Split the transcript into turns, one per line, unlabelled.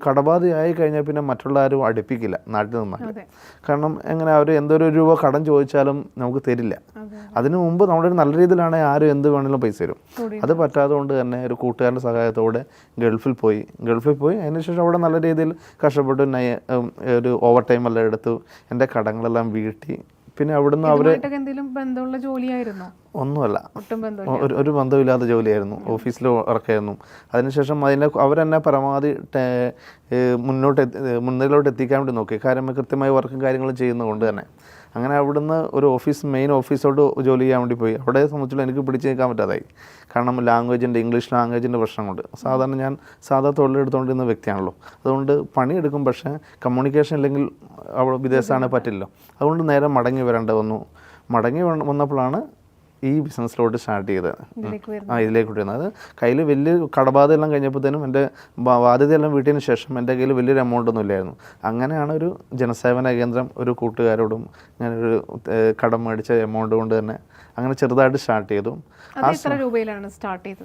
കടബാധയായി കഴിഞ്ഞാൽ പിന്നെ മറ്റുള്ള ആരും അടുപ്പിക്കില്ല നാട്ടിൽ നിന്നാൽ. കാരണം എങ്ങനെ അവർ എന്തൊരു രൂപ കടം ചോദിച്ചാലും നമുക്ക് തരില്ല. അതിനു മുമ്പ് നമ്മുടെ ഒരു നല്ല രീതിയിലാണെങ്കിൽ ആരും എന്ത് വേണമെങ്കിലും പൈസ തരും. അത് പറ്റാതെ കൊണ്ട് തന്നെ ഒരു കൂട്ടുകാരൻ്റെ സഹായത്തോടെ ഗൾഫിൽ പോയി അതിനുശേഷം അവിടെ നല്ല രീതിയിൽ കഷ്ടപ്പെട്ട് ഒരു ഓവർ ടൈം എല്ലാം എടുത്തു എൻ്റെ കടങ്ങളെല്ലാം വീട്ടി. പിന്നെ അവിടുന്ന് ഒന്നുമല്ല, ഒരു ബന്ധമില്ലാത്ത ജോലിയായിരുന്നു, ഓഫീസിൽ വർക്കായിരുന്നു. അതിനുശേഷം അവരെന്നെ പരമാവധി മുന്നിലോട്ട് എത്തിക്കാൻ വേണ്ടി നോക്കി. കാര്യം കൃത്യമായി വർക്കും കാര്യങ്ങളും ചെയ്യുന്നതുകൊണ്ട് തന്നെ. അങ്ങനെ അവിടുന്ന് ഒരു മെയിൻ ഓഫീസോട്ട് ജോലി ചെയ്യാൻ വേണ്ടി പോയി. അവിടെ സംബന്ധിച്ചുള്ള എനിക്ക് പിടിച്ച് നിൽക്കാൻ പറ്റാതായി. കാരണം ഇംഗ്ലീഷ് ലാംഗ്വേജിൻ്റെ പ്രശ്നം കൊണ്ട്. സാധാരണ ഞാൻ തൊഴിലെടുത്തുകൊണ്ടിരുന്ന വ്യക്തിയാണല്ലോ. അതുകൊണ്ട് പണിയെടുക്കും, പക്ഷേ കമ്മ്യൂണിക്കേഷൻ ഇല്ലെങ്കിൽ അവിടെ വിദേശത്താണ് പറ്റില്ല. അതുകൊണ്ട് നേരെ മടങ്ങി വന്നപ്പോഴാണ് ഈ ബിസിനസ്സിലോട്ട് സ്റ്റാർട്ട് ചെയ്തത്. ഇതിലേക്ക് വരുന്നത്. അത് കയ്യിൽ വലിയ കടബാധയെല്ലാം കഴിഞ്ഞപ്പോഴത്തേനും എൻ്റെ ബാധ്യതയെല്ലാം വീട്ടിന് ശേഷം എൻ്റെ കയ്യിൽ വലിയൊരു എമൗണ്ട് ഒന്നും ഇല്ലായിരുന്നു. അങ്ങനെയാണ് ഒരു ജനസേവന കേന്ദ്രം ഒരു കൂട്ടുകാരോടും ഞാനൊരു കടം മേടിച്ച എമൗണ്ട് കൊണ്ട് തന്നെ അങ്ങനെ ചെറുതായിട്ട് സ്റ്റാർട്ട് ചെയ്തു.
രൂപയിലാണ് സ്റ്റാർട്ട് ചെയ്തത്?